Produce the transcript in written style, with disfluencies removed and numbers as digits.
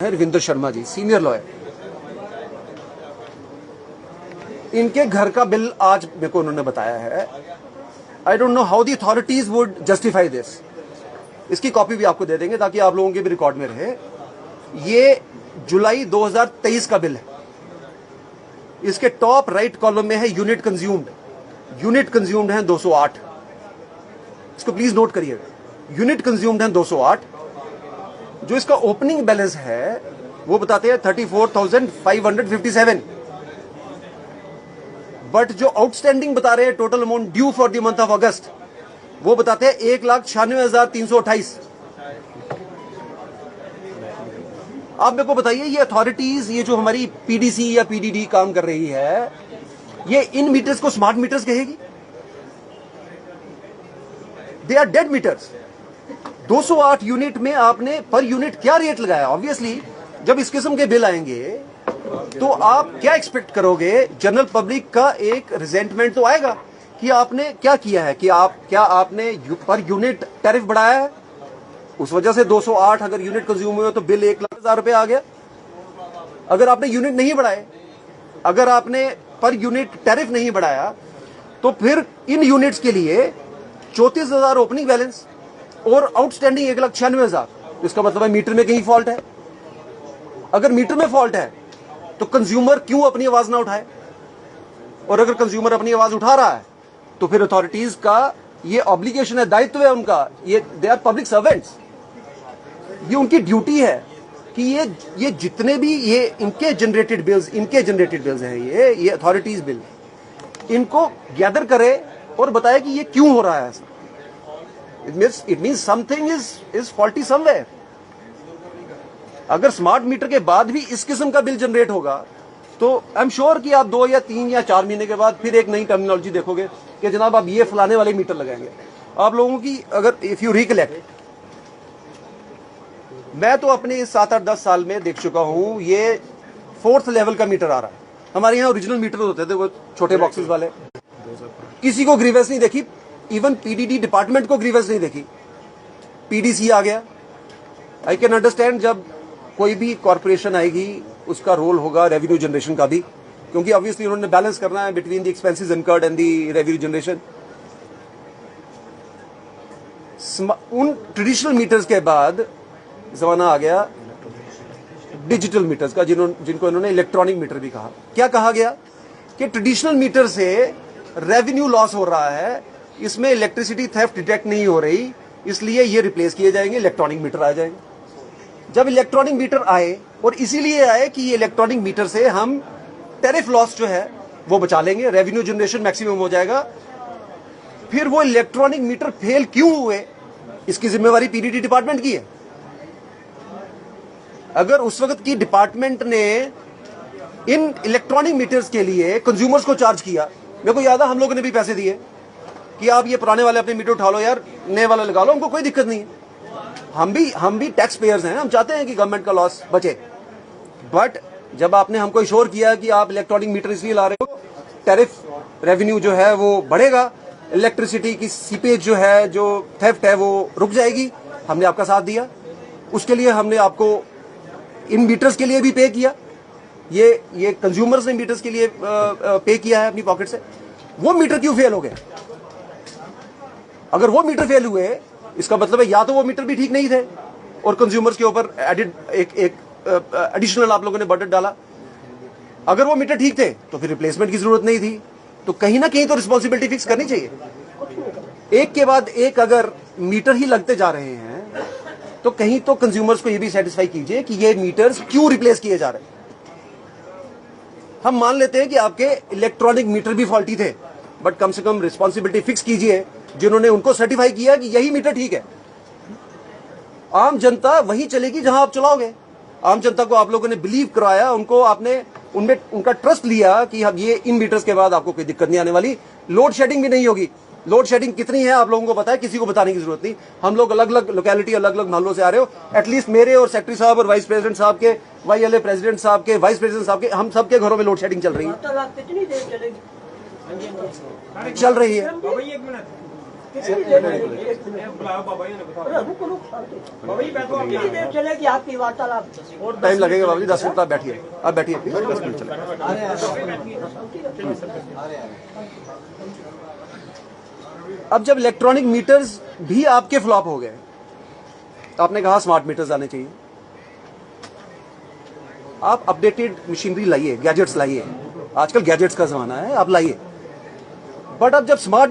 Ravindra Sharma ji, senior lawyer. इनके घर का बिल आज मेरे को उन्होंने बताया है। I don't know how the authorities would justify this. इसकी कॉपी भी आपको दे देंगे ताकि आप लोगों के भी रिकॉर्ड में रहे। ये जुलाई 2023 का बिल है। इसके टॉप राइट कॉलम में है यूनिट कंज्यूम्ड। यूनिट कंज्यूम्ड है 208। इसको प्लीज नोट करिएगा। यूनिट कंज्यूम्ड है 208। जो इसका ओपनिंग बैलेंस है वो बताते हैं 34,557। बट जो आउटस्टैंडिंग बता रहे हैं total amount due for the month of अगस्त, वो बताते हैं 1,96,328। आप मेरे को बताइए, ये अथॉरिटीज, ये जो हमारी पीडीसी या पीडीडी काम कर रही है, ये इन मीटर्स को स्मार्ट मीटर्स कहेगी? They are dead meters. 208 unit में आपने पर यूनिट क्या रेट लगाया? ऑब्वियसली जब इस किस्म के बिल आएंगे तो आप क्या एक्सपेक्ट करोगे? जनरल पब्लिक का एक रिजेंटमेंट तो आएगा कि आपने क्या किया है, कि आपने पर यूनिट टैरिफ बढ़ाया है, उस वजह से 208 अगर यूनिट कंज्यूम हुए तो बिल 1,00,000 रुपए आ गया। अगर आपने यूनिट नहीं बढ़ाए, अगर आपने पर यूनिट टैरिफ नहीं बढ़ाया, तो फिर इन यूनिट्स के लिए 34,000 ओपनिंग बैलेंस और आउटस्टैंडिंग 1,96,000। तो इसका मतलब है मीटर में कहीं फॉल्ट है। अगर मीटर में फॉल्ट है तो कंज्यूमर क्यों अपनी आवाज ना उठाए? और अगर कंज्यूमर अपनी आवाज उठा रहा है तो फिर अथॉरिटीज का ये ऑब्लिगेशन है, दायित्व है उनका। ये दे आर पब्लिक सर्वेंट्स। ये उनकी ड्यूटी है कि ये जितने भी ये इनके जनरेटेड बिल्स हैं, ये अथॉरिटीज बिल, इनको गैदर करे और बताए कि ये क्यों हो रहा है ऐसा। It means something is faulty somewhere. अगर स्मार्ट मीटर के बाद भी इस किस्म का बिल जनरेट होगा तो आई एम श्योर कि आप 2 या 3 या 4 महीने के बाद फिर एक नई टर्मिनोलॉजी देखोगे कि जनाब आप ये फलाने वाले मीटर लगाएंगे। आप लोगों की अगर इफ यू रिकलेक्ट, मैं तो अपने 7-8-10 साल में देख चुका हूं, ये 4th लेवल का मीटर आ रहा है। हमारे यहाँ ओरिजिनल मीटर होते थे वो छोटे बॉक्सेस वाले, किसी को ग्रीवेंस नहीं देखी। इवन पीडीडी डिपार्टमेंट को ग्रीवेंस नहीं देखी। पीडीसी आ गया। आई कैन अंडरस्टैंड जब कोई भी कॉर्पोरेशन आएगी उसका रोल होगा रेवेन्यू जनरेशन का भी, क्योंकि ऑब्वियसली उन्होंने बैलेंस करना है between the expenses incurred and the revenue generation. उन ट्रेडिशनल मीटर्स के बाद जमाना आ गया डिजिटल मीटर्स का, जिनको इन्होंने इलेक्ट्रॉनिक मीटर भी कहा। क्या कहा गया कि ट्रेडिशनल मीटर से रेवेन्यू लॉस हो रहा है, इसमें इलेक्ट्रिसिटी थेफ्ट डिटेक्ट नहीं हो रही, इसलिए ये रिप्लेस किए जाएंगे, इलेक्ट्रॉनिक मीटर आ जाएंगे। जब इलेक्ट्रॉनिक मीटर आए, और इसीलिए आए कि ये इलेक्ट्रॉनिक मीटर से हम टैरिफ लॉस जो है वो बचा लेंगे, रेवेन्यू जनरेशन मैक्सिमम हो जाएगा। फिर वो इलेक्ट्रॉनिक मीटर फेल क्यों हुए, इसकी जिम्मेवारी पीडीडी डिपार्टमेंट की है। अगर उस वक्त की डिपार्टमेंट ने इन इलेक्ट्रॉनिक मीटर्स के लिए कंज्यूमर्स को चार्ज किया, मेरे को याद है हम लोगों ने भी पैसे दिए कि आप ये पुराने वाले अपने मीटर उठा लो यार, नए वाला लगा लो, हमको कोई दिक्कत नहीं है। हम भी टैक्स पेयर्स हैं, हम चाहते हैं कि गवर्नमेंट का लॉस बचे। बट जब आपने हमको इश्योर किया कि आप इलेक्ट्रॉनिक मीटर इसलिए ला रहे हो, टैरिफ रेवेन्यू जो है वो बढ़ेगा, इलेक्ट्रिसिटी की सीपेज जो है, जो थेफ्ट है वो रुक जाएगी, हमने आपका साथ दिया। उसके लिए हमने आपको इन मीटर्स के लिए भी पे किया। ये कंज्यूमर्स ने मीटर्स के लिए पे किया है अपनी पॉकेट से। वो मीटर क्यों फेल हो गए? अगर वो मीटर फेल हुए, इसका मतलब है या तो वो मीटर भी ठीक नहीं थे और कंज्यूमर्स के ऊपर एडिड एक एडिशनल आप लोगों ने बर्डन डाला। अगर वो मीटर ठीक थे तो फिर रिप्लेसमेंट की जरूरत नहीं थी। तो कहीं ना कहीं तो रिस्पॉन्सिबिलिटी फिक्स करनी चाहिए। एक के बाद एक अगर मीटर ही लगते जा रहे हैं तो कहीं तो कंज्यूमर्स को ये भी सेटिस्फाई कीजिए कि ये मीटर्स क्यों रिप्लेस किए जा रहे हैं। हम मान लेते हैं कि आपके इलेक्ट्रॉनिक मीटर भी फॉल्टी थे, बट कम से कम रिस्पॉन्सिबिलिटी फिक्स कीजिए जिन्होंने उनको सर्टिफाई किया कि यही मीटर ठीक है। आम जनता वही चलेगी जहां आप चलाओगे। आम जनता को आप लोगों ने बिलीव कराया, उनको आपने उनमें उनका ट्रस्ट लिया कि हम ये इन मीटर्स के बाद आपको कोई दिक्कत नहीं आने वाली, लोड शेडिंग भी नहीं होगी। लोड शेडिंग कितनी है आप लोगों को पता है, किसी को बताने की जरूरत नहीं। हम लोग अलग अलग लोकेलिटी, अलग अलग मोहल्लों से आ रहे हो। एटलीस्ट मेरे और सेक्रेटरी साहब और वाइस प्रेसिडेंट साहब के, वाईएलए प्रेसिडेंट साहब के, वाइस प्रेसिडेंट साहब के, हम सबके घरों में लोड शेडिंग चल रही है। कितनी देर चलेगी आपकी वार्तालाप? टाइम लगेगा बाबू जी, 10 मिनट आप बैठिए, आप बैठिए प्लीज, 10 मिनट चलेगा। अब जब इलेक्ट्रॉनिक मीटर्स भी आपके फ्लॉप हो गए, आपने कहा स्मार्ट मीटर्स आने चाहिए, आप अपडेटेड मशीनरी लाइए, गैजेट्स लाइए, आजकल गैजेट्स का जमाना है, आप लाइए, बट अब जब स्मार्ट